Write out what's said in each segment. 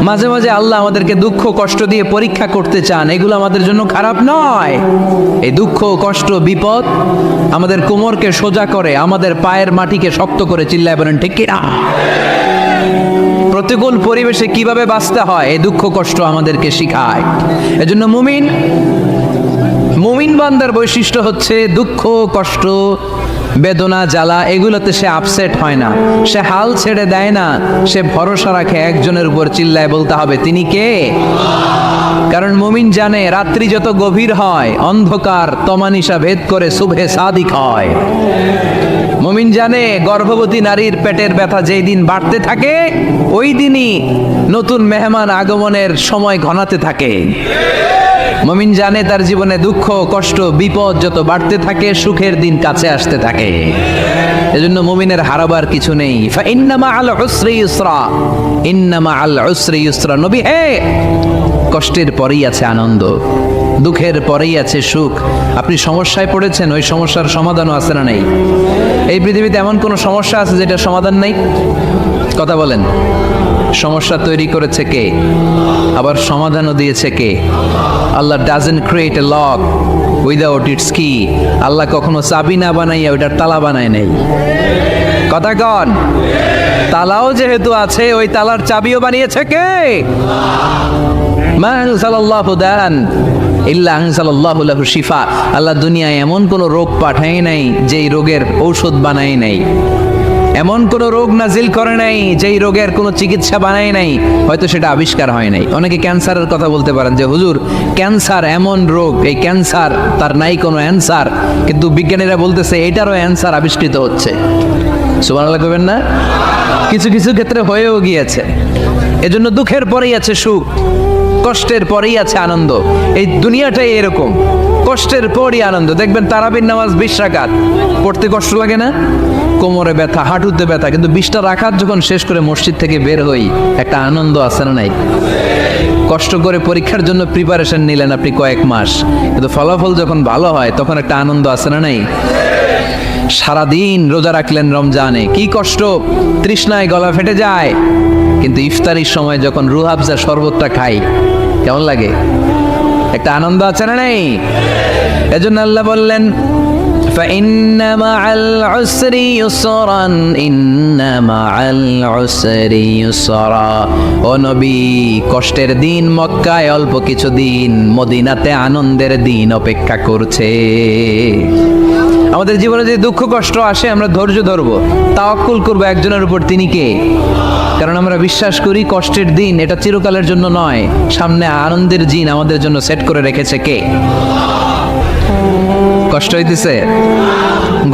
মাঝে মাঝে আল্লাহ আমাদেরকে দুঃখ কষ্ট দিয়ে পরীক্ষা করতে চান, এগুলো আমাদের জন্য খারাপ নয়। এই দুঃখ কষ্ট বিপদ আমাদের কোমরকে সোজা করে, আমাদের পায়ের মাটিকে শক্ত করে, চিল্লায় বলেন ঠিক কিনা? প্রতিকূল পরিবেশে কিভাবে বাঁচতে হয় এই দুঃখ কষ্ট আমাদেরকে শিখায়। এজন্য মুমিন বান্দার বৈশিষ্ট্য হচ্ছে দুঃখ কষ্ট বেদনা জ্বালা এগুলোতে সে আপসেট হয় না, সে হাল ছেড়ে দেয় না, সে ভরসা রাখে একজনের উপর, চিল্লায় বলতে হবে তিনি কে? কারণ মুমিন জানে রাত্রি যত গভীর হয় অন্ধকার তমানিসা ভেদ করে সুবহে সাদিক হয়। মুমিন জানে গর্ভবতী নারীর পেটের ব্যথা যেই দিন বাড়তে থাকে ওই দিনই নতুন মেহমান আগমনের সময় ঘনাতে থাকে। মুমিন জানে তার জীবনে দুঃখ কষ্ট বিপদ যত বাড়তে থাকে সুখের দিন কাছে আসতে থাকে। এজন্য মুমিনের হারাবার কিছু নেই। ফাইন্না মাআল উসরি ইউসরা, ইন্না মাআল উসরি ইউসরা। নবী হে, কষ্টের পরেই আছে আনন্দ, দুঃখের পরেই আছে সুখ। আপনি সমস্যায় পড়েছেন, ওই সমস্যার সমাধানও আছে না নেই? এই পৃথিবীতে এমন কোন সমস্যা আছে যেটার সমাধান নেই? কথা বলেন। সমস্যা তৈরি করেছে কে? আবার সমাধানও দিয়েছে কে? Allah doesn't create a lock without its key. Allah কখনো চাবি না বানাইয়া ওইটার তালা বানায় নাই। কথা কন। তালাও যেহেতু আছে ওই তালার চাবিও বানিয়েছে কে? মা আনজালাল্লাহু দান ইল্লা আনজালাল্লাহু লাহু শিফা। আল্লাহ দুনিয়ায় এমন কোন রোগ পাঠায় নাই যেই রোগের ঔষধ বানায় নাই, এমন কোন রোগ নাজিল করে নাই যেই রোগের কোনো চিকিৎসা বানায় নাই, হয়তো সেটা আবিষ্কার হয় নাই। অনেকে ক্যান্সারের কথা বলতে পারেন যে হুজুর ক্যান্সার এমন রোগ, এই ক্যান্সার তার নাই কোনো অ্যান্সার, কিন্তু বিজ্ঞানীরা বলতেছে এটারও অ্যান্সার আবিষ্কৃত হচ্ছে। সুবহানাল্লাহ কইবেন না? কিছু কিছু ক্ষেত্রে হয়েও গিয়েছে। এজন্য দুঃখের পরেই আছে সুখ, কষ্টের পরেই আছে আনন্দ। এই দুনিয়াটাই এরকম, কষ্টের পরই আনন্দ। দেখবেন তারাবির নামাজ 20 রাকাত পড়তে কষ্ট লাগে না? কোমরে ব্যথা, হাঁটুতে ব্যথা, কিন্তু 20টা রাকাত যখন শেষ করে মসজিদ থেকে বের হই একটা আনন্দ আছে না নাই? কষ্ট করে পরীক্ষার জন্য প্রিপারেশন নিলেন আপনি কয়েক মাস, কিন্তু ফলাফল যখন ভালো হয় তখন একটা আনন্দ আছে না নাই? সারাদিন রোজা রাখলেন রমজানে, কি কষ্ট, তৃষ্ণায় গলা ফেটে যায়, কিন্তু ইফতারির সময় যখন রুহ আফজা শরবতটা খাই কেমন লাগে? একটা আনন্দ আছে না নাই? এজন্য আল্লাহ বললেন فإن مع العسر يسرا إن مع العسر يسرا। ও নবী, কষ্টের দিন মক্কায় অল্প কিছু দিন, মদিনাতে আনন্দের দিন অপেক্ষা করছে। আমাদের জীবনে যে দুঃখ কষ্ট আসে আমরা ধৈর্য ধরবো, তাওয়াক্কুল করবো একজনের উপর, তিনি কে? কারণ আমরা বিশ্বাস করি কষ্টের দিন এটা চিরকালের জন্য নয়, সামনে আনন্দের দিন আমাদের জন্য সেট করে রেখেছে কে? কষ্ট হইতেছে,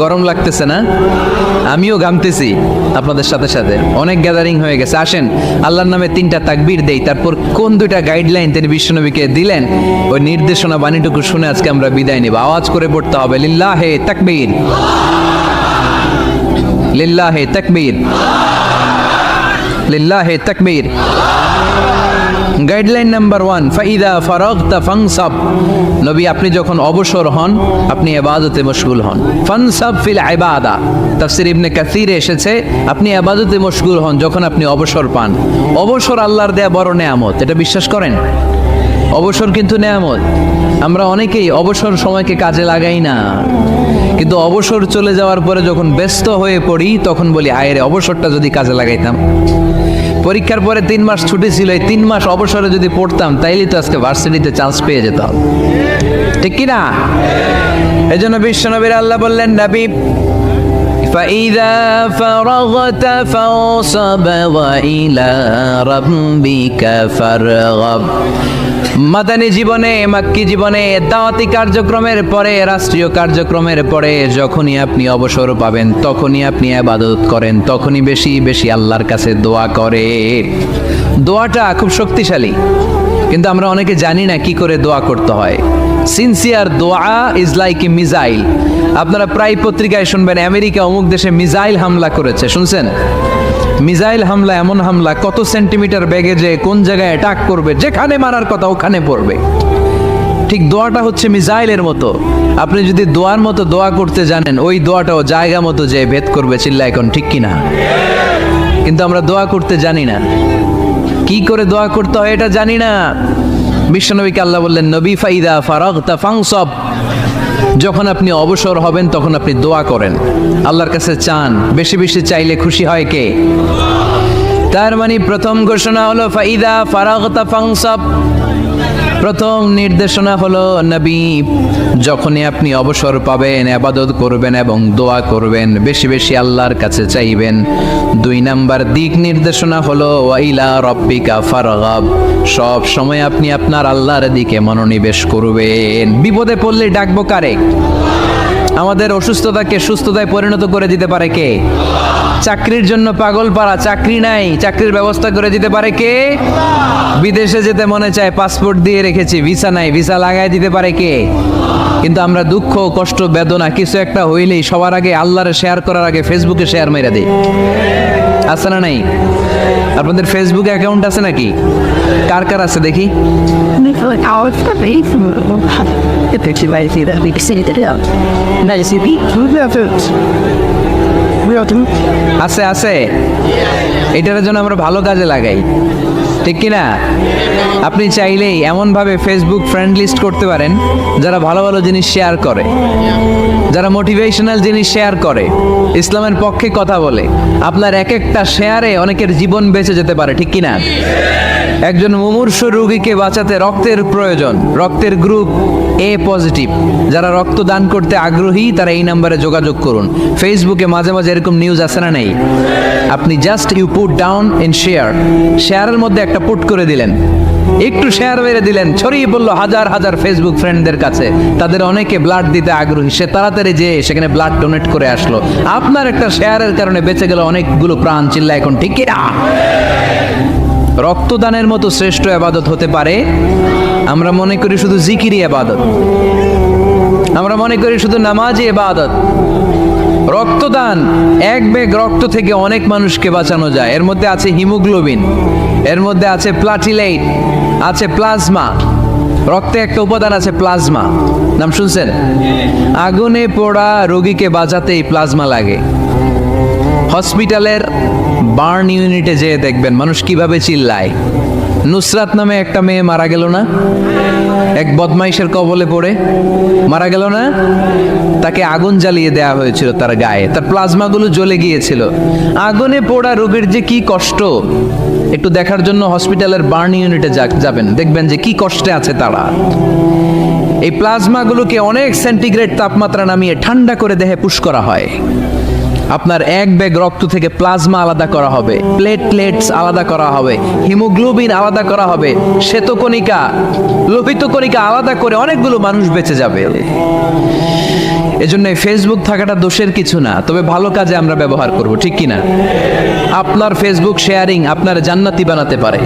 গরম লাগতেছে না? আমিও ঘামতেছি আপনাদের সাথে সাথে। অনেক গ্যাদারিং হয়ে গেছে, আসেন আল্লাহর নামে 3টা তাকবীর দেই, তারপর কোন 2টা গাইডলাইন তিনি বিশ্বনবীকে দিলেন ওই নির্দেশনা বাণীটুকু শুনে আজকে আমরা বিদায় নিব। আওয়াজ করে পড়তে হবে লিল্লাহে তাকবীর, লিল্লাহে তাকবীর, লিল্লাহে তাকবীর। গাইডলাইন নাম্বার 1, ফাইদা ফারাগতা ফানসাব। নবী আপনি যখন অবসর হন আপনি ইবাদতে মশগুল হন। ফানসাব ফিল ইবাদা, তাফসীর ইবনে কাসিরে এসেছে আপনি ইবাদতে মশগুল হন যখন আপনি অবসর পান। অবসর আল্লাহর দেয়া বড় নেয়ামত, এটা বিশ্বাস করেন? অবসর কিন্তু নেয়ামত। আমরা অনেকেই অবসর সময়কে কাজে লাগাই না, কিন্তু অবসর চলে যাওয়ার পরে যখন ব্যস্ত হয়ে পড়ি তখন বলি হায় রে, অবসরটা যদি কাজে লাগাইতাম। পরীক্ষার পরে 3 মাস ছুটি ছিল, এই 3 মাস অবসরে যদি পড়তাম তাইলে তো আজকে ভার্সিটিতে চান্স পেয়ে যেতাম, ঠিক কি না? এজন্য বিশ্বনবীর আল্লাহ বললেন নবী ফাইদা ফারাগতা ফাওসাব ওয়া ইলা রাব্বিকা ফারগাব। মাদানী জীবনে, মাক্কি জীবনে, দাওয়াতি কার্যক্রমের পরে, রাষ্ট্রীয় কার্যক্রমের পরে যখনই আপনি অবসর পাবেন তখনই আপনি ইবাদত করেন, তখনই বেশি বেশি আল্লাহর কাছে দোয়া করে। দোয়াটা খুব শক্তিশালী, কিন্তু আমরা অনেকে জানি না কি করে দোয়া করতে হয়। সিনসিয়ার দোয়া ইজ লাইক এ মিসাইল। আপনারা প্রায় পত্রিকায় শুনবেন আমেরিকা অমুক দেশে মিসাইল হামলা করেছে, শুনছেন? মিসাইল হামলা এমন হামলা কত সেন্টিমিটার বেগে যে কোন জায়গায় অ্যাটাক করবে, যেখানে মারার কথা ওখানে পড়বে। ঠিক দোয়াটা হচ্ছে মিসাইলের মতো। আপনি যদি দোয়ার মতো দোয়া করতে জানেন ওই দোয়াটাও জায়গা মতো যে ভেদ করবে, চিল্লা এখন ঠিক কিনা? কিন্তু আমরা দোয়া করতে জানি না। কি করে দোয়া করতে হয় এটা জানি না। বিশ্বনবীকে আল্লাহ বললেন, নবী ফাইদা ফারাগতা ফানসাব, যখন আপনি অবসর হবেন তখন আপনি দোয়া করেন, আল্লাহর কাছে চান। বেশি বেশি চাইলে খুশি হয় কে? তার মানে প্রথম ঘোষণা হলো ফাইদা ফারাগতা ফানসাব। প্রথম নির্দেশনা হলো নবী, যখনই আপনি অবসর পাবেন ইবাদত করবেন এবং দোয়া করবেন, বেশি বেশি আল্লাহর কাছে চাইবেন। 2 নাম্বার দিক নির্দেশনা হলো ওয়াইলা রব্বিকা ফারগাব, সব সময় আপনি আপনার আল্লাহর দিকে মনোনিবেশ করবেন। বিপদে পড়লে ডাকবো কারে? আমাদের অসুস্থতাকে সুস্থতায় পরিণত করে দিতে পারে কে? চাকরির জন্য পাগল পারা, চাকরি নাই, চাকরির ব্যবস্থা করে দিতে পারে কে? বিদেশে যেতে মনে চায়, পাসপোর্ট দিয়ে রেখেছি, ভিসা নাই, ভিসা লাগাই দিতে পারে কে? কিন্তু আমরা দুঃখ কষ্ট বেদনা কিছু একটা হইলেই সবার আগে আল্লাহরে শেয়ার করার আগে ফেসবুকে শেয়ার মেরে দিই। আছে না নাই? আপনাদের ফেসবুক অ্যাকাউন্ট আছে নাকি? কার কার আছে দেখি? আছে আছে, এটার জন্য আমরা ভালো কাজে লাগাই, ঠিক কিনা? আপনি চাইলেই এমনভাবে ফেসবুক ফ্রেন্ড লিস্ট করতে পারেন যারা ভালো ভালো জিনিস শেয়ার করে, যারা মোটিভেশনাল জিনিস শেয়ার করে, ইসলামের পক্ষে কথা বলে। আপনার এক একটা শেয়ারে অনেকের জীবন বেঁচে যেতে পারে, ঠিক কিনা? একজন মুমূর্ষ রোগীকে বাঁচাতে রক্তের প্রয়োজন, রক্তের গ্রুপ এ পজিটিভ। যারা রক্ত দান করতে আগ্রহী তারা এই নাম্বারে যোগাযোগ করুন। ফেসবুকে মাঝে মাঝে এরকম নিউজ আসে না নেই? আপনি just you put down in share, শেয়ারের মধ্যে একটা পুট করে দিলেন, একটু শেয়ার মেরে দিলেন, ছড়িয়ে পড়লো হাজার হাজার ফেসবুক ফ্রেন্ডদের কাছে। তাদের অনেকে ব্লাড দিতে আগ্রহী, সে তাড়াতাড়ি যেয়ে সেখানে ব্লাড ডোনেট করে আসলো। আপনার একটা শেয়ারের কারণে বেঁচে গেল অনেকগুলো প্রাণ। চিল্লা এখন, ঠিক কিনা? রক্তদানের মতো শ্রেষ্ঠ ইবাদত হতে পারে? আমরা মনে করি শুধু জিকিরি ইবাদত, আমরা মনে করি শুধু নামাজি ইবাদত। রক্তদান, এক ব্যাগ রক্ত থেকে অনেক মানুষকে বাঁচানো যায়। এর মধ্যে আছে হিমোগ্লোবিন, এর মধ্যে আছে প্লাটিলেট, আছে প্লাজমা। রক্তে একটা উপাদান আছে প্লাজমা, নাম শুনছেন? আগুনে পোড়া রোগীকে বাঁচাতে এই প্লাজমা লাগে। হসপিটালের বার্ন ইউনিটে যেয়ে দেখবেন মানুষ কিভাবে চিল্লায়। নুসরাত নামে একটা মেয়ে মারা গেল না? এক বদমাইশের কবলে পড়ে মারা গেল না? তাকে আগুন জ্বালিয়ে দেওয়া হয়েছিল তার গায়ে, তার প্লাজমাগুলো জ্বলে গিয়েছিল। আগুনে পোড়া রোগীর যে কি কষ্ট, একটু দেখার জন্য হসপিটালের বার্ন ইউনিটে যাবেন, দেখবেন যে কি কষ্টে আছে তারা। এই প্লাজমাগুলোকে অনেক সেন্টিগ্রেড তাপমাত্রা নামিয়ে ঠান্ডা করে দেহে পুশ করা হয়। আপনার এক ব্যাগ রক্ত থেকে প্লাজমা আলাদা করা হবে, প্লেটলেটস আলাদা করা হবে, হিমোগ্লোবিন আলাদা করা হবে, শ্বেতকণিকা, লোহিত কণিকা আলাদা করে অনেকগুলো মানুষ বেঁচে যাবে। এজন্য ফেসবুক থাকাটা দোষের কিছু না, তবে ভালো কাজে আমরা ব্যবহার করব, ঠিক কিনা? আপনার ফেসবুক শেয়ারিং আপনার জান্নাতি বানাতে পারে,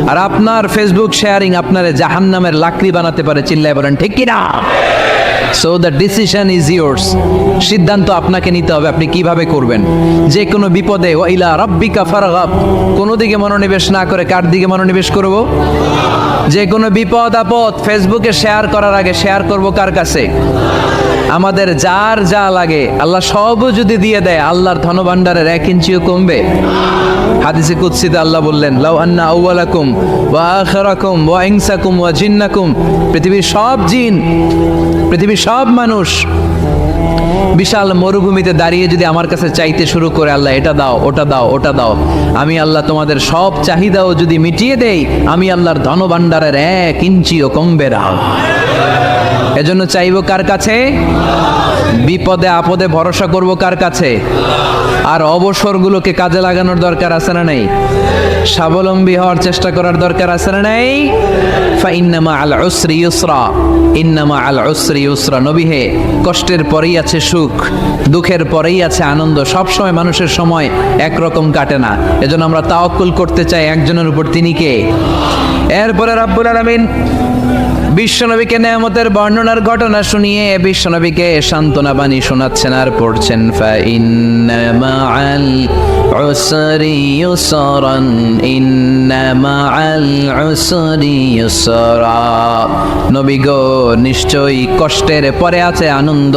আর আপনার ফেসবুক শেয়ারিং আপনার জাহান্নামের লাকড়ি বানাতে পারে। চিল্লায় বলেন, ঠিক কিনা? So the decision is yours. সিদ্ধান্ত আপনাকে নিতে হবে, আপনি কিভাবে করবেন। যে কোনো বিপদে ওয়াইলা রাব্বিকা ফারগাব, কোনো দিকে মনোনিবেশ না করে কার দিকে মনোনিবেশ করব? যে কোনো বিপদ আপদ ফেসবুকে শেয়ার করার আগে শেয়ার করব কার কাছে? আমাদের যার যা লাগে আল্লাহ সবও যদি দিয়ে দেয়, আল্লাহর ধনভাণ্ডারের 1 ইঞ্চিও কমবে? হাদিসে কুদসিতে আল্লাহ বললেন, লাউ আন্না আউওয়ালাকুম ওয়া আখিরাকুম ওয়া ইনসাকুম ওয়া জিন্নাকুম, পৃথিবীর সব জিন, পৃথিবীর সব মানুষ বিশাল মরুভূমিতে দাঁড়িয়ে যদি আমার কাছে চাইতে শুরু করে, আল্লাহ এটা দাও, ওটা দাও, ওটা দাও, আমি আল্লাহ তোমাদের সব চাহিদাও যদি মিটিয়ে দেই, আমি আল্লাহর ধনভাণ্ডারের 1 ইঞ্চিও কমবে না। এজন্য চাইবো কার কাছে? বিপদে আপদে ভরসা করব কার কাছে? আর অবসরগুলোকে কাজে লাগানোর দরকার আছে না নাই? স্বাবলম্বী হওয়ার চেষ্টা করার দরকার আছে না নাই? ফাইন্নামা আল উসরি ইউসরা, ইন্নামা আল উসরি ইউসরা। নবী হে, কষ্টের পরেই আছে সুখ, দুঃখের পরেই আছে আনন্দ। সব সময় মানুষের সময় একরকম কাটে না। এজন্য আমরা তাওয়াক্কুল করতে চাই একজনের উপর, তিনি কে? এরপরে রাব্বুল আলামিন বিশ্বনবীকে নেয়ামতের বর্ণনার ঘটনা শুনিয়ে বিশ্বনবীকে সান্ত্বনা বাণী শোনাচ্ছেন আর পড়ছেন, ফাইন্না মাআল উসরি ইউসরান, ইন্না মাআল উসরি ইউসরা। নবী গো, নিশ্চয়ই কষ্টের পরে আছে আনন্দ,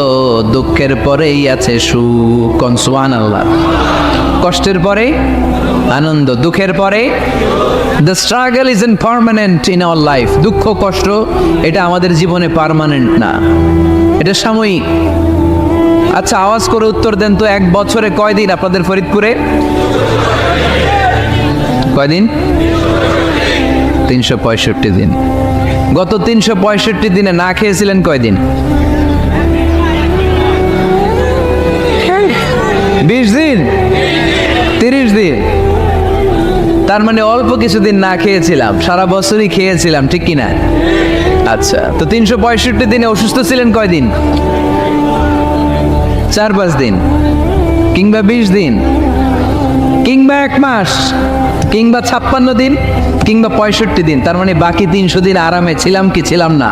দুঃখের পরেই আছে সুখ। সুবহানাল্লাহ। কষ্টের পরে আনন্দ, দুঃখের পরে the struggle is in permanent in our life. দুঃখ কষ্ট এটা আমাদের জীবনে পার্মানেন্ট না, এটা সাময়িক। আচ্ছা, আওয়াজ করে উত্তর দেন তো, এক বছরে কয়দিন আপনাদের ফরিদপুরে? কয়দিন? 365 দিন। গত 365 দিনে না খেয়েছিলেন কয়দিন? 20 দিন, 30 দিন। তার মানে অল্প কিছুদিন না খেয়েছিলাম, সারা বছরই খেয়েছিলাম, ঠিক কিনা? আচ্ছা, তো 365 দিনে অসুস্থ ছিলেন কয়দিন? 4-5 দিন, কিংবা 20 দিন, কিংবা 1 মাস, কিংবা 56 দিন, কিংবা 65 দিন। তার মানে বাকি 300 দিন আরামে ছিলাম কি ছিলাম না?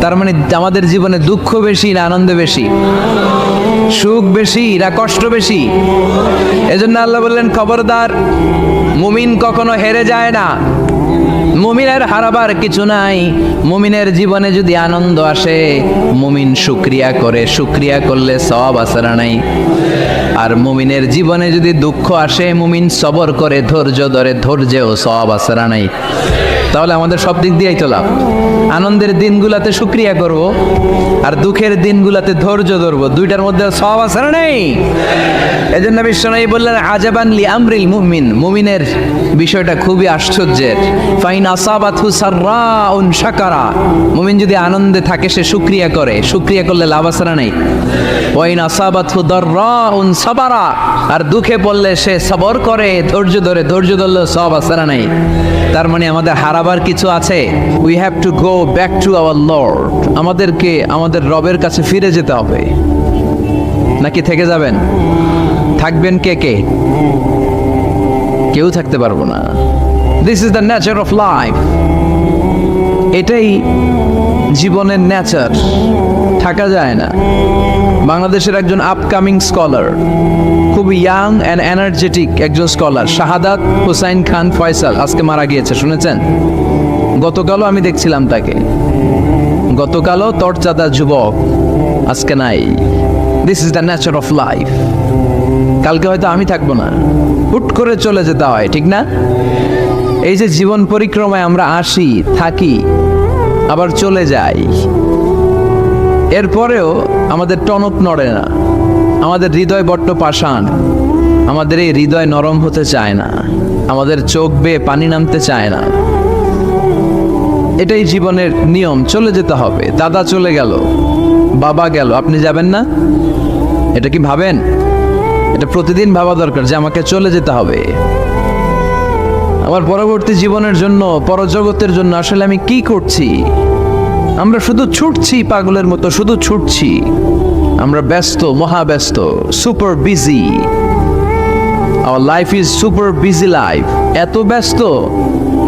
তার মানে আমাদের জীবনে দুঃখ বেশি না আনন্দ বেশি? সুখ বেশি না কষ্ট বেশি? এজন্য আল্লাহ বললেন, খবরদার, মুমিন কখনো হেরে যায় না, মুমিনের হারাবার কিছু নাই। মুমিনের জীবনে যদি আনন্দ আসে, মুমিন শুকরিয়া করে, শুকরিয়া করলে সওয়াব আছে না নাই? আর মুমিনের জীবনে যদি দুঃখ আসে, মুমিন সবর করে, ধৈর্য ধরে, ধৈর্যেও সওয়াব আছে না নাই? তাহলে আমাদের সব দিক দিয়েই তো লাভ। আনন্দের দিনগুলাতে শুকরিয়া করব, আর দুঃখের দিনগুলাতে ধৈর্য ধরবো, দুইটার মধ্যে সওয়াব আছে না নাই? এজন্য বিশ্বনবী বললেন, আজাবান লি আমরিল মুমিন, মুমিনের বিষয়টা খুবই আশ্চর্যের। ফাইন আসাবাতহু সাররাউন শাকারা, মুমিন যদি আনন্দে থাকে সে শুকরিয়া করে, শুকরিয়া করলে লাভ আছে না নাই? ওয়াইন আসাবাতহু দাররাউন সাবারা, আর দুঃখে পড়লে সে সবর করে, ধৈর্য ধরে, ধৈর্য ধরলে সওয়াব আছে না নাই? তার মানে আমাদের হারাবার কিছু আছে। We have to go back to our Lord. আমাদেরকে আমাদের রবের কাছে ফিরে যেতে হবে। নাকি থেকে যাবেন? থাকবেন কে কে? কেউ থাকতে পারবো না। This is the nature of life. এটাই জীবনের নেচার, থাকা যায় না। বাংলাদেশের একজন আপকামিং স্কলার, খুব ইয়াং অ্যান্ড এনার্জেটিক একজন স্কলার, শাহাদাত হুসাইন খান ফয়সাল, আজকে মারা গিয়েছে, শুনেছেন? গতকালও আমি দেখছিলাম তাকে, গতকালও তরচাদা যুবক, আজকে নাই। This is the nature of life. কালকে হয়তো আমি থাকবো না, হুট করে চলে যেতে হয়, ঠিক না? এই যে জীবন পরিক্রমায় আমরা আসি, থাকি, আবার চলে যাই, এরপরেও আমাদের টনক নড়ে না, আমাদের হৃদয় বড্ড পাষাণ, আমাদের এই হৃদয় নরম হতে চায় না, আমাদের চোখ বেয়ে পানি নামতে চায় না। এটাই জীবনের নিয়ম, চলে যেতে হবে। দাদা চলে গেল, বাবা গেল, আপনি যাবেন না? এটা কি ভাবেন? এটা প্রতিদিন ভাবা দরকার যে আমাকে চলে যেতে হবে। আমার পরবর্তী জীবনের জন্য, পরজগতের জন্য আসলে আমি কি করছি? আমরা শুধু ছুটছি, পাগলের মতো শুধু ছুটছি। আমরা ব্যস্ত, মহাব্যস্ত, super busy. Our life is super busy life. এত ব্যস্ত,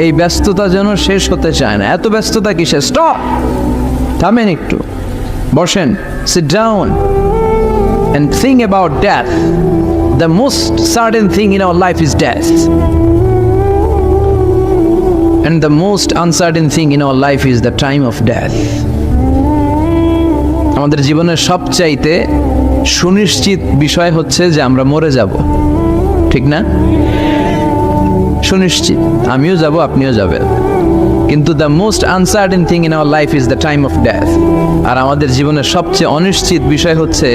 এই ব্যস্ততা যেন শেষ হতে চায় না। এত ব্যস্ততা কিসে? স্টপ, থামেন একটু, বসেন, sit down and think about death. The most certain thing in our life is death, and the most uncertain thing in our life is the time of death. আমাদের জীবনের সবচাইতে সুনিশ্চিত বিষয় হচ্ছে যে আমরা মরে যাব, ঠিক না? সুনিশ্চিত, আমিও যাব, আপনিও যাবেন। কিন্তু the most uncertain thing in our life is the time of death. আর আমাদের জীবনের সবচেয়ে অনিশ্চিত বিষয় হচ্ছে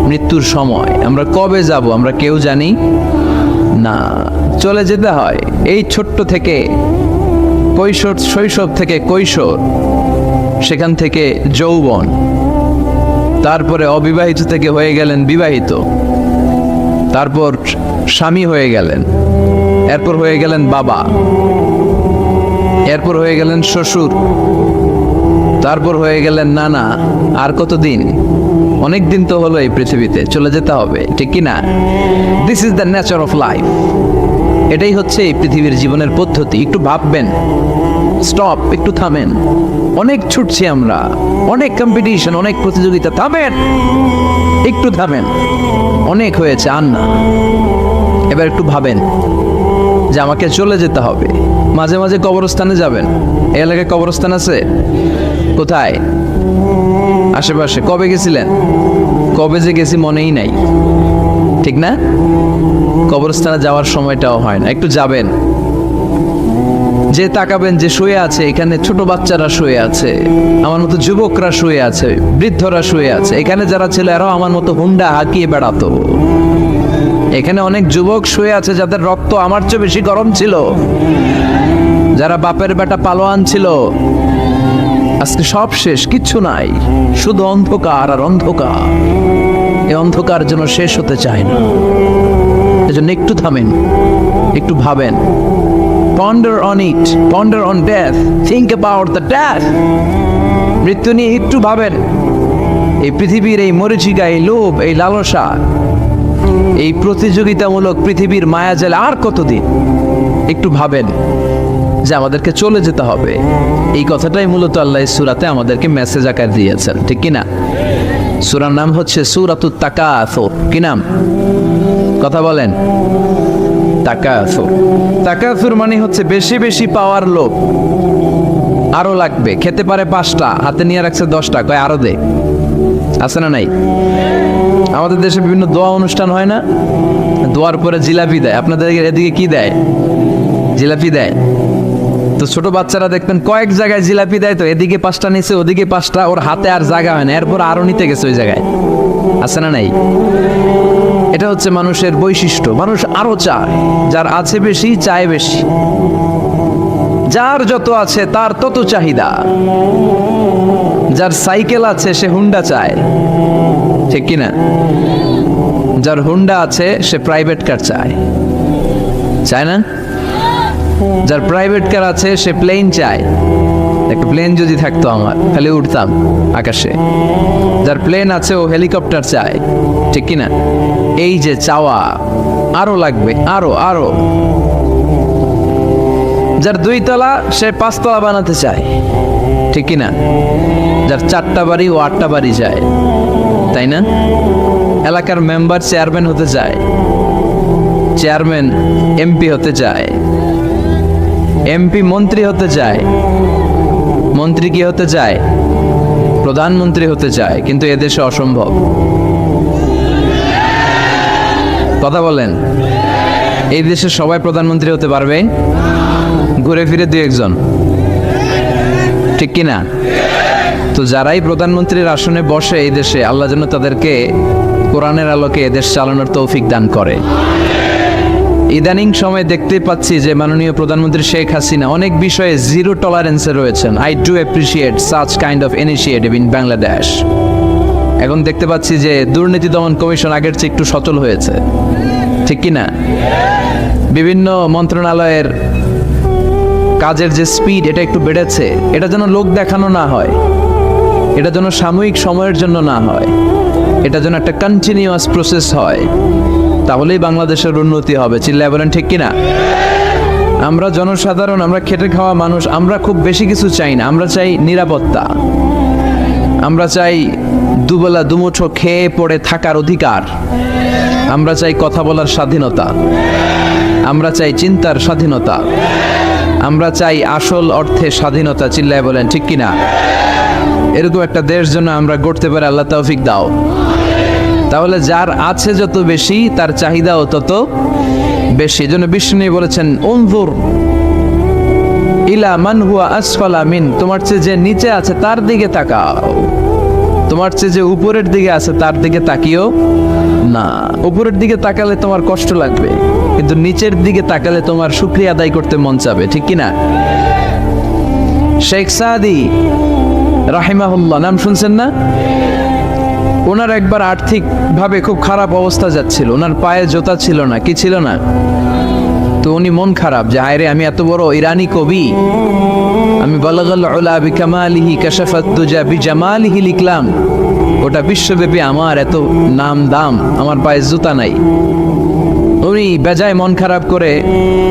মৃত্যুর সময়। আমরা কবে যাব আমরা কেউ জানি না। চলে যেতে হয় এই ছোট্ট থেকে, শৈশব থেকে কৈশোর, সেখান থেকে যৌবন, তারপরে অবিবাহিত থেকে হয়ে গেলেন বিবাহিত, তারপর স্বামী হয়ে গেলেন, এরপর হয়ে গেলেন বাবা, এরপর হয়ে গেলেন শ্বশুর, তারপর হয়ে গেলেন নানা। আর কতদিন? অনেক দিন তো হলো এই পৃথিবীতে, চলে যেতে হবে, ঠিক কি না? This is the nature of life. এটাই হচ্ছে এই পৃথিবীর জীবনের পদ্ধতি। একটু ভাববেন, স্টপ, একটু থামেন। অনেক ছুটছি আমরা, অনেক কম্পিটিশন, অনেক প্রতিযোগিতা, থামেন, একটু থামেন। অনেক হয়েছে, আর না। এবার একটু ভাবেন যে আমাকে চলে যেতে হবে। মাঝে মাঝে কবরস্থানে যাবেন। এই এলাকায় কবরস্থান আছে? কোথায়? আশেপাশে। কবে গেছিলেন? কবে যে গেছি মনেই নাই। ঠিক না? কবরস্থানে যাওয়ার সময়টাও হয় না, একটু যাবেন, যে তাকাবেন যে শুয়ে আছে, এখানে ছোট বাচ্চারা শুয়ে আছে, আমার মতো যুবকরা শুয়ে আছে, বৃদ্ধরা শুয়ে আছে, এখানে যারা ছিল এরাও আমার মতো হুন্ডা হাঁকিয়ে বেড়াতো। এখানে অনেক যুবক শুয়ে আছে যাদের রক্ত আমার চেয়ে বেশি গরম ছিল, যারা বাপের বেটা পালোয়ান ছিল। আজকে সব শেষ, কিচ্ছু নাই, শুধু অন্ধকার আর অন্ধকার। এই অন্ধকার যেন শেষ হতে চায় না। এজন্য একটু থামেন, একটু ভাবেন। Ponder on it, ponder on death, think about the death. মৃত্যু নিয়ে একটু ভাবেন। এই পৃথিবীর এই মরীচিকা, এই লোভ, এই লালসা, এই প্রতিযোগিতামূলক পৃথিবীর মায়াজালে আর কতদিন? একটু ভাবেন যে আমাদেরকে চলে যেতে হবে। এই কথাটাই মূলত আল্লাহ সূরাতে আমাদেরকে মেসেজ আকার দিয়েছেন, ঠিক কিনা? সূরার নাম হচ্ছে সূরাতুত তাকাসুর। কি নাম? কথা বলেন। তাকাসুর। তাকাসুর মানে হচ্ছে বেশি বেশি পাওয়ার লোভ। আরো লাগবে, খেতে পারে 5টা, হাতে নিয়ে রাখছে 10টা, কয় আরো দে। আছে না নাই? আমাদের দেশে বিভিন্ন দোয়া অনুষ্ঠান হয় না? দোয়ার পরে জিলাপি দেয়। আপনাদের এদিকে কি দেয়? জিলাপি দেয়। তো ছোট বাচ্চারা দেখবেন কয়েক জায়গায় জিলাপি দেয়, তো এদিকে 5টা নিচে, ওদিকে 5টা, ওর হাতে আর জায়গা হয় না, এরপর আরো নিতে গেছে ওই জায়গায়। আছে না নাই? এটা হচ্ছে মানুষের বৈশিষ্ট্য। মানুষ আরো চায়, যার আছে বেশি চায় বেশি, যার যত আছে তার তত চাহিদা। যার সাইকেল আছে সে হুন্ডা চায়, ঠিক কিনা? যার হুন্ডা আছে সে প্রাইভেট কার চায়, চায় না? যার প্রাইভেট কার আছে সে প্লেন চায়। একটা প্লেন যদি থাকতো আমার, খালি উঠতাম আকাশে। যার প্লেন আছে ও হেলিকপ্টার চায়, ঠিক কিনা? এই যে চাওয়া, আরো লাগবে, আরো আরো। যার 2 তলা সে 5 তলা বানাতে চায়, ঠিক কিনা? যার 4টা বাড়ি ও 8টা বাড়ি চায়, তাই না? এলাকার মেম্বার চেয়ারম্যান হতে চায়, চেয়ারম্যান এমপি হতে চায়, এমপি মন্ত্রী হতে চায়, মন্ত্রী কি হতে চায়? প্রধানমন্ত্রী হতে চায়। কিন্তু এদেশে অসম্ভব। কথা বলেন। এই দেশে সবাই প্রধানমন্ত্রী হতে পারবে? ঘুরে ফিরে 2-1 জন, ঠিক কিনা? তো যারাই প্রধানমন্ত্রীর আসনে বসে এই দেশে, আল্লাহ যেন তাদেরকে কোরআনের আলোকে এদেশ চালানোর তৌফিক দান করে। ইদানিং সময় দেখতে পাচ্ছি যে মাননীয় প্রধানমন্ত্রী শেখ হাসিনা অনেক বিষয়ে জিরো টলারেন্সে রয়েছেন। I do appreciate such kind of initiative in Bangladesh. এখন দেখতে পাচ্ছি যে দুর্নীতি দমন কমিশন আগের চেয়ে একটু সচল হয়েছে, ঠিক কিনা? বিভিন্ন মন্ত্রণালয়ের কাজের যে স্পিড, এটা একটু বেড়েছে। এটা যেন লোক দেখানো না হয়, এটা যেন সাময়িক সময়ের জন্য না হয়, এটা যেন একটা কন্টিনিউয়াস প্রসেস হয়। তাহলেই বাংলাদেশের উন্নতি হবে। চিল্লায় বলেন, ঠিক কিনা? আমরা জনসাধারণ, আমরা খেটে খাওয়া মানুষ, আমরা খুব বেশি কিছু চাই না। আমরা চাই নিরাপত্তা, আমরা চাই দুবেলা দুমুঠো খেয়ে পড়ে থাকার অধিকার, আমরা চাই কথা বলার স্বাধীনতা, আমরা চাই চিন্তার স্বাধীনতা, আমরা চাই আসল অর্থে স্বাধীনতা। চিল্লায় বলেন, ঠিক কিনা? এরকম একটা দেশ যেন আমরা গড়তে পারি, আল্লাহ তৌফিক দাও। তাহলে যার আছে যত বেশি, তার চাহিদাও তত বেশি। এজন্য বিষ্ণু বলেছেন, উনজুর ইলা মান হুয়া আসফালা মিন, তোমার চেয়ে যে নিচে আছে তার দিকে তাকাও, তোমার চেয়ে যে উপরের দিকে আছে তার দিকে তাকিও না। উপরের দিকে তাকালে তোমার কষ্ট লাগবে, কিন্তু নিচের দিকে তাকালে তোমার শুকরিয়া আদায় করতে মন চাবে, ঠিক কিনা? শেখ সাদি রাহিমাহুল্লাহ, নাম শুনছেন না? ওনার একবার আর্থিক ভাবে খুব খারাপ অবস্থা যাচ্ছিল, ওনার পায়ে জোতা ছিল না, কি ছিল না? তো উনি মন খারাপ যে হায়রে, আমি এত বড় ইরানি কবি, আমি বালাগাল উলা বিকামালিহি কাশাফাত দুজা বিজামালিহি লিখলাম, ওটা বিশ্বব্যাপী আমার এত নাম দাম, আমার পায়ে জুতা নাই। উনি বেজায় মন খারাপ করে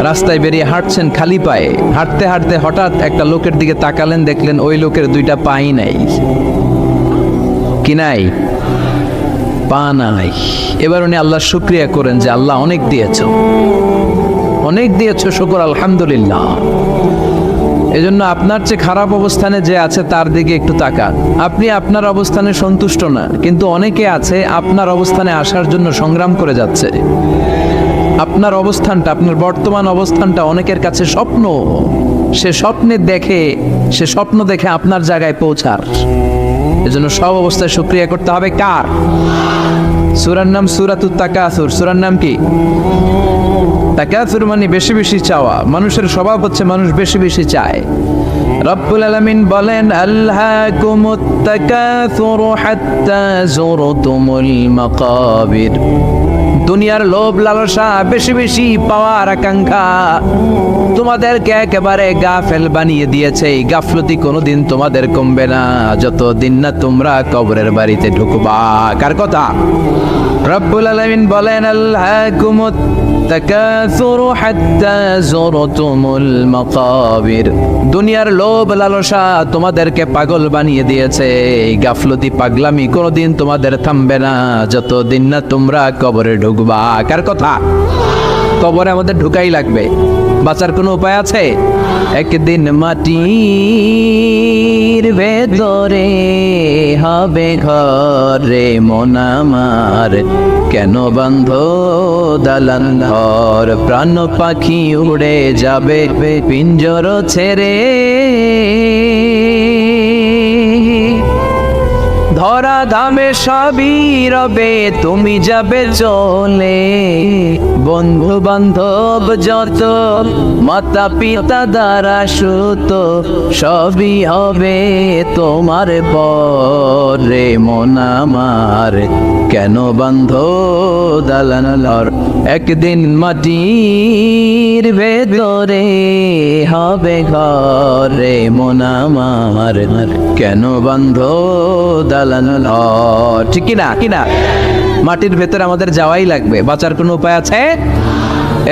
রাস্তায় বেরিয়ে হাঁটছেন খালি পায়ে। হাঁটতে হাঁটতে হঠাৎ একটা লোকের দিকে তাকালেন, দেখলেন ওই লোকের 2টা পাই নাই। কি নাই? পা নাই। এবার উনি আল্লাহর শুকরিয়া করেন যে আল্লাহ অনেক দিয়েছো, অনেক দিয়েছো, শুকর আলহামদুলিল্লাহ। এজন্য আপনার চেয়ে খারাপ অবস্থানে যে আছে তার দিকে একটু তাকান। আপনি আপনার অবস্থানে সন্তুষ্ট না, কিন্তু অনেকে আছে আপনার অবস্থানে আসার জন্য সংগ্রাম করে যাচ্ছে। আপনার অবস্থানটা, আপনার বর্তমান অবস্থানটা অনেকের কাছে স্বপ্ন। সে স্বপ্ন দেখে আপনার জায়গায় পৌঁছার। এজন্য সব অবস্থায় শুকরিয়া করতে হবে কার? সূরার নাম সূরাতুত তাকাসুর। সূরার নাম কি? তাকাসুর মানে বেশি বেশি চাওয়া। মানুষের স্বভাব হচ্ছে মানুষ বেশি বেশি চায়। রব্বুল আলামিন বলেন, আলহাকুমুত তাকাসুর হাত্তা যুরতুমুল মাকাবির। দুনিয়ার লোভ লালসা, বেশি বেশি পাওয়ার আকাঙ্ক্ষা তোমাদেরকে একেবারে গাফেল বানিয়ে দিয়েছে। এই গাফলতি কোনোদিন তোমাদের কমবে না যতদিন না তোমরা কবরের বাড়িতে ঢুকবা। কার কথা? রব্বুল আলামিন বলেন, আলহাকুমুত তাকাসুর হাত্তা যুরতুমুল মাকাবির। দুনিয়ার লোভ লালসা তোমাদেরকে পাগল বানিয়ে দিয়েছে। এই গাফলতি পাগলামি কোনোদিন তোমাদের থামবে না যতদিন না তোমরা কবরে ঢুকবা। কার কথা? কবরে আমাদের ঢুকাই লাগবে, বাঁচার কোনো উপায় আছে? একদিন মাটির ভেতরে হবে ঘরে মন আমার, কেন বন্ধ দালান ঘর? প্রাণ পাখি উড়ে যাবে পিঞ্জর ছেড়ে, ধরা ধামে সবই রবে তুমি যাবে চলে। বন্ধু বান্ধব যত, মাতা পিতা দ্বারা সুত, সবই হবে তোমার পরে মন আমার, কেন বন্ধ দালান ঘর? একদিন মাটির ভেতরে হবে ঘরে মন আমার, কেন বন্ধ দালান ঘর? ঠিক কিনা? কিনা? মাটির ভেতরে আমাদের যাওয়াই লাগবে, বাঁচার কোনো উপায় আছে?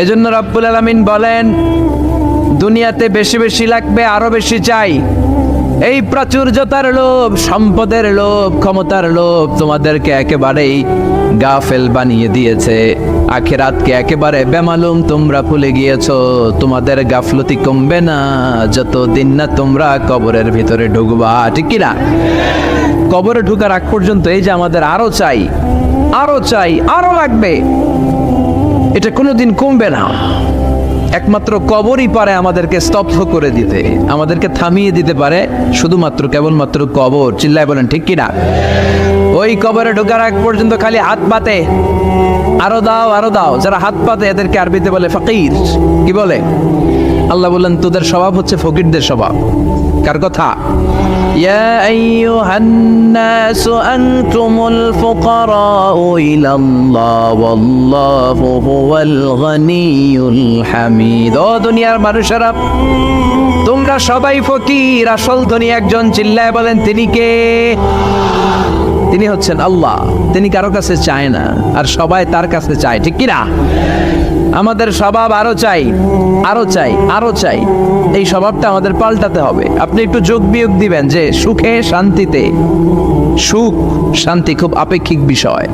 এজন্য রব্বুল আলামিন বলেন, দুনিয়াতে বেশি বেশি লাগবে, আরো বেশি চাই। এই প্রাচুর্যতার লোভ, সম্পদের লোভ, ক্ষমতার লোভ তোমাদেরকে একেবারেই গাফেল বানিয়ে দিয়েছে। আখিরাতকে একেবারে বেমালুম তোমরা ভুলে গিয়েছো। তোমাদের গাফলতি কমবে না যতদিন না তোমরা কবরের ভিতরে ঢুকবা। ঠিক কিনা? কবরে ঢুকার আগ পর্যন্ত এই যে আমাদের আরো চাই, আরো চাই, আরো লাগবে, এটা কোনোদিন কমবে না। একমাত্র কবরই পারে আমাদেরকে স্তব্ধ করে দিতে, আমাদেরকে থামিয়ে দিতে পারে শুধুমাত্র কেবলমাত্র কবর। চিল্লায় বলেন ঠিক কিনা? ওই কবরে ঢোকার আগ পর্যন্ত খালি হাত পাতে, আরো দাও, আরো দাও। যারা হাত পাতে এদেরকে আরবিতে বলে ফকির। কি বলে? আল্লাহ বললেন, তোদের স্বভাব হচ্ছে ফকিরদের স্বভাব। কার কথা? ইয়া আইয়ুহান নাসু আনতুমুল ফুকারাউ ইলাল্লাহ ওয়াল্লাহু হুয়াল গনিয়ুল হামিদ। ও দুনিয়ার মানুষেরা, তোমরা সবাই ফকির, আসল ধনী একজন। চিল্লায় বলেন তিনি কে? তিনি হচ্ছেন আল্লাহ। তিনি কারো কাছে চায় না, আর সবাই তার কাছে চায়। ঠিক কিনা? আমাদের স্বভাব আরো চাই, আরো চাই, আরো চাই। এই স্বভাবটা আমাদের পাল্টাতে হবে। আপনি একটু যোগ বিয়োগ দিবেন যে সুখে শান্তিতে, সুখ শান্তি খুব আপেক্ষিক বিষয়।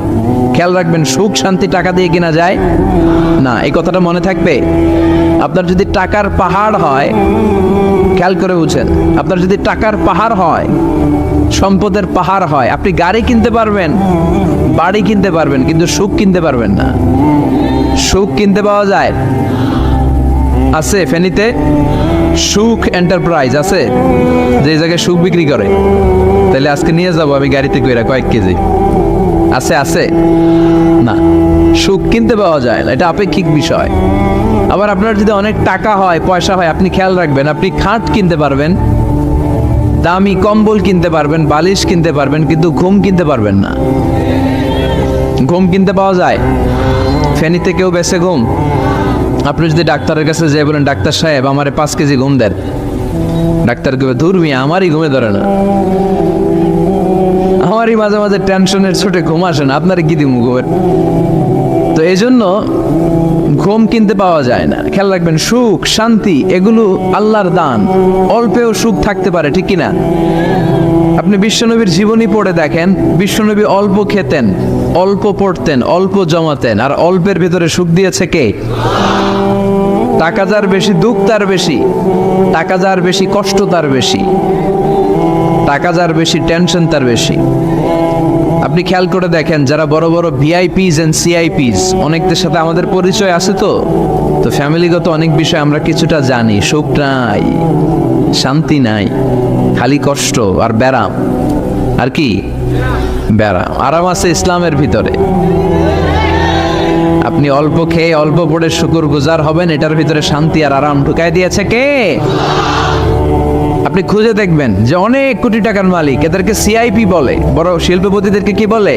খেয়াল রাখবেন, সুখ শান্তি টাকা দিয়ে কেনা যায় না, এই কথাটা মনে থাকবে। আপনার যদি টাকার পাহাড় হয়, খেয়াল করে বুঝেন, আপনার যদি টাকার পাহাড় হয়, সম্পদের পাহাড় হয়, আপনি গাড়ি কিনতে পারবেন, বাড়ি কিনতে পারবেন, কিন্তু সুখ কিনতে পারবেন না। সুখ কিনতে পাওয়া যায়? আছে ফেনীতে সুখ এন্টারপ্রাইজ আছে, যে জায়গায় সুখ বিক্রি করে। তাহলে আজকে নিয়ে যাব আমি গাড়িতে কইরা কয়েক কেজি। আছে? আছে না, সুখ কিনতে পাওয়া যায় না, এটা আপেক্ষিক বিষয়। আবার আপনার যদি অনেক টাকা হয়, পয়সা হয়, আপনি খেয়াল রাখবেন, আপনি খাট কিনতে পারবেন, দামি কম্বল কিনতে পারবেন, বালিশ কিনতে পারবেন, কিন্তু ঘুম কিনতে পারবেন না। ঘুম কিনতে পাওয়া যায়? ফেনীতে কেউ বেছে ঘুম? আপনি যদি ডাক্তারের কাছে যেয়ে বলেন, ডাক্তার সাহেব আমারে 5 কেজি ঘুম দেন, ডাক্তার কবে, ধুর মিয়া আমারই ঘুমে ধরে না, আমারই মাঝে মাঝে টেনশনের ছোটে ঘুম আসে না, আপনার কি দিমু ঘুমের? তো এই জন্য ঘুম কিনতে পাওয়া যায় না। খেয়াল রাখবেন, সুখ শান্তি এগুলো আল্লাহর দান। অল্পেও সুখ থাকতে পারে, ঠিক কিনা? আপনি বিশ্বনবীর জীবনী পড়ে দেখেন, বিশ্বনবী অল্প খেতেন, অল্প পড়তেন, অল্প জমাতেন, আর অল্পের ভিতরে সুখ দিয়েছে কে? টাকা যার বেশি দুঃখ তার বেশি, টাকা যার বেশি কষ্ট তার বেশি, টাকা যার বেশি টেনশন তার বেশি। আপনি খেয়াল করে দেখেন, যারা বড় বড় ভিআইপিস এন্ড সিআইপিস, অনেকদের সাথে আমাদের পরিচয় আছে, তো ফ্যামিলিগত অনেক বিষয় আমরা কিছুটা জানি। সুখ নাই, শান্তি নাই, খালি কষ্ট আর ব্যারাম। আর কি ব্যারাম? আরাম আছে ইসলামের ভিতরে। আপনি অল্প খেয়ে অল্প পড়ে শুকর গুজার হবেন, এটার ভিতরে শান্তি আর আরাম ঢুকাই দিয়েছে কে? আপনি খুঁজে দেখবেন যে অনেক কোটি টাকার মালিক, এদেরকে সিআইপি বলে। বড় শিল্পপতিদেরকে কি বলে?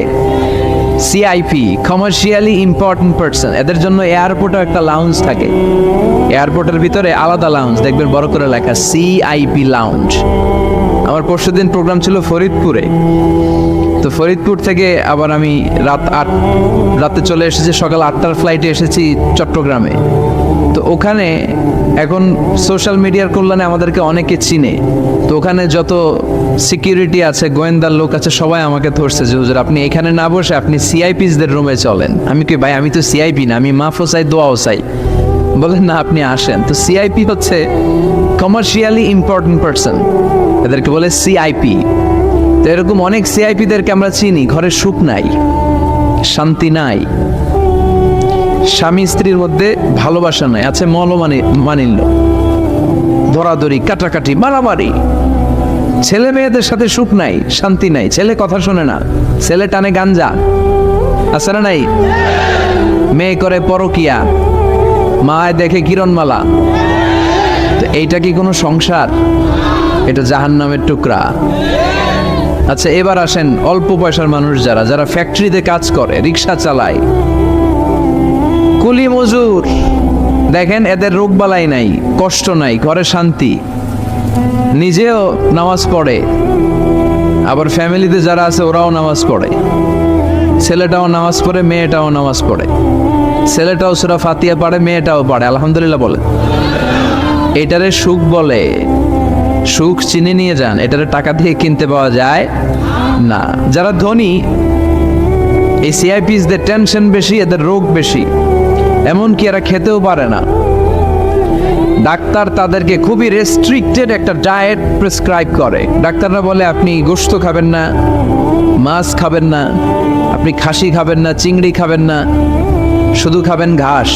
CIP, commercially important person. এদের জন্য এয়ারপোর্টে একটা লাউঞ্জ থাকে, এয়ারপোর্টের ভিতরে আলাদা লাউঞ্জ, দেখবেন বড় করে লেখা সিআইপি লাউঞ্জ। আমার পরশুদিন প্রোগ্রাম ছিল ফরিদপুরে, তো ফরিদপুর থেকে আবার আমি রাতে চলে এসেছি, সকাল 8টার ফ্লাইটে এসেছি চট্টগ্রামে। তো ওখানে এখন সোশ্যাল মিডিয়ার কল্যাণে আমাদেরকে অনেকে চিনে, তো ওখানে যত সিকিউরিটি আছে, গোয়েন্দার লোক আছে, সবাই আমাকে ধরছে যে হুজুর আপনি এখানে না বসে আপনি সিআইপিসদের রুমে চলেন। আমি কি ভাই, আমি তো সিআইপি না, আমি মাফও চাই দোয়াও চাই। বলেন না, আপনি আসেন। তো সিআইপি হচ্ছে কমার্শিয়ালি ইম্পর্টেন্ট পারসন, এদেরকে বলে সিআইপি। তো এরকম অনেক সিআইপিদেরকে আমরা চিনি, ঘরে সুখ নাই, শান্তি নাই, স্বামী স্ত্রীর মধ্যে ভালোবাসা নাই, আছে মানিল্য, ধরাধরি, কাটাকাটি, মারামারি। ছেলে মেয়েদের সাথে সুখ নাই, শান্তি নাই, ছেলে কথা শোনে না, ছেলে টানে গাঞ্জা, আছে না নাই? মেয়ে করে পরকিয়া, মায় দেখে কিরণমালা। তো এইটা কি কোনো সংসার? এটা জাহান্নামের টুকরা। আচ্ছা, এবার আসেন অল্প পয়সার মানুষ, যারা ফ্যাক্টরিতে কাজ করে, রিক্সা চালায়, কুলি মজুর, দেখেন এদের রোগবালাই নাই, কষ্ট নাই, ঘরে শান্তি, নিজেও নামাজ পড়ে, আবার ফ্যামিলিতে যারা আছে ওরাও নামাজ পড়ে, ছেলেটাও নামাজ পড়ে, মেয়েটাও নামাজ পড়ে, ছেলেটাও সূরা ফাতিহা পড়ে, মেয়েটাও পড়ে, আলহামদুলিল্লাহ বলে। এটারে সুখ বলে। সুখ চিনে নিয়ে যান, এটারে টাকা দিয়ে কিনতে পাওয়া যায় না। যারা ধনী, এই সিআইপিসদের টেনশন বেশি, এদের রোগ বেশি, এমনকি এরা খেতেও পারে না। ডাক্তার তাদেরকে খুবই রেস্ট্রিক্টেড একটা ডায়েট প্রেসক্রাইব করে। ডাক্তাররা বলে আপনি গোশত খাবেন না, মাছ খাবেন না, আপনি খাসি খাবেন না, চিংড়ি খাবেন না, শুধু খাবেন ঘাস,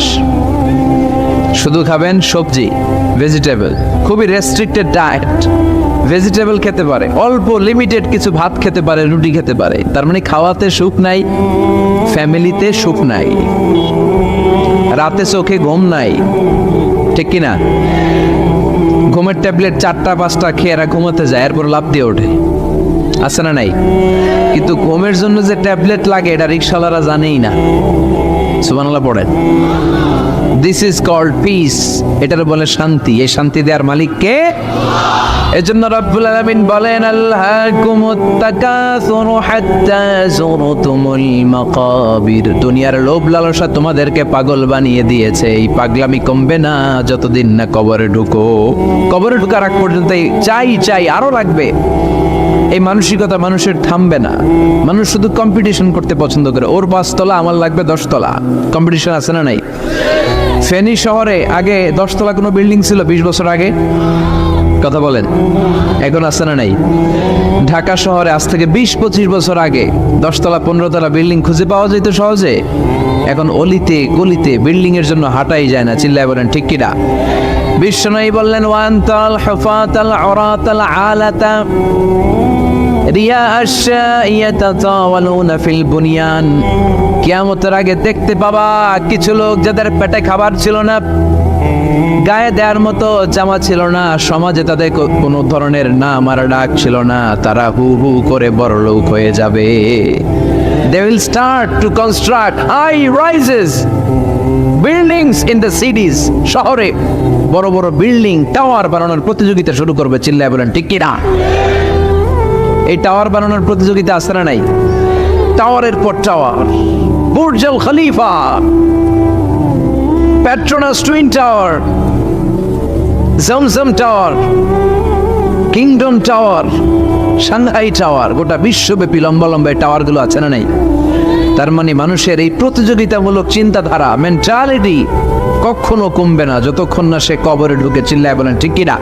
শুধু খাবেন সবজি, ভেজিটেবল। খুবই রেস্ট্রিক্টেড ডায়েট। ভেজিটেবল খেতে পারে, অল্প লিমিটেড কিছু ভাত খেতে পারে, রুটি খেতে পারে। তার মানে খাওয়াতে সুখ নাই, ফ্যামিলিতে সুখ নাই, রাতে চোখে ঘুম নাই, ঠিক কিনা? ঘুমের ট্যাবলেট 4টা-5টা খেয়ে এরা ঘুমাতে যায়, এরপর লাফ দিয়ে ওঠে, আছে না নাই? কিন্তু ঘুমের জন্য যে ট্যাবলেট লাগে এটা রিক্সাওয়ালারা জানেই না। সুবহানাল্লাহ পড়েন। দিস ইজ কল্ড পিস, এটার বলে শান্তি। এই শান্তি দেওয়ার মালিক কে? এজন্য রব্বুল আলামিন বলেন, আল্লাহকুমুত তাকাসুরু হাত্তা যুরতুমুল মাকাবির। দুনিয়ার লোভ লালসা তোমাদেরকে পাগল বানিয়ে দিয়েছে। এই পাগলামি কমবে না যতদিন না কবরে ঢুকো। কবরে ঢুকার আগ পর্যন্ত চাই আরো লাগবে। এই মানসিকতা মানুষের থামবে না। মানুষ শুধু কম্পিটিশন করতে পছন্দ করে, ওর 5 তলা আমার লাগবে 10 তলা। কম্পিটিশন আছে না নাই? ফেনী শহরে আগে 10 তলা কোনো বিল্ডিং ছিল 20 বছর আগে? কথা বলেন, এখন আছে না নাই? ঢাকা শহরে আজ থেকে 20-25 বছর আগে 10 তলা 15 তলা বিল্ডিং খুঁজে পাওয়া যেত সহজে। এখন অলিতে গলিতে বিল্ডিং এর জন্য হাঁটাই যায় না। চিল্লায় বলেন ঠিক কিনা? বিশ্বনবী বললেন, ওয়ান্তাল হুফাতাল উরাতাল আলাতা রিয়া আশ-শাইয়াতাতাওয়ালুনা ফিল বুনিয়ান। কিয়ামতের আগে দেখতে পাবা কিছু লোক যাদের পেটে খাবার ছিল না, গায়ে দেওয়ার মতো জামা ছিল না, সমাজে তাদের কোনো ধরনের নাম আর ডাক ছিল না, তারা হু হু করে বড়লোক হয়ে যাবে। They will start to construct high rises buildings in the cities. শহরে বড় বড় বিল্ডিং, টাওয়ার বানানোর প্রতিযোগিতা শুরু করবে। চিল্লায় বলেন ঠিক কিনা? এই টাওয়ার বানানোর প্রতিযোগিতা আছে না নাই? টাওয়ারের পর tower, Burj Al Khalifa, Petronas twin tower, Zamzam tower, Kingdom tower, Shanghai tower, গোটা বিশ্বব্যাপী লম্বা লম্বা টাওয়ার গুলো আছে না নাই? তার মানে মানুষের এই প্রতিযোগিতামূলক চিন্তাধারা, মেন্টালিটি কখনো কমবে না যতক্ষণ না সে কবরে ঢুকে, চিল্লায় বলেন ঠিক কিনা?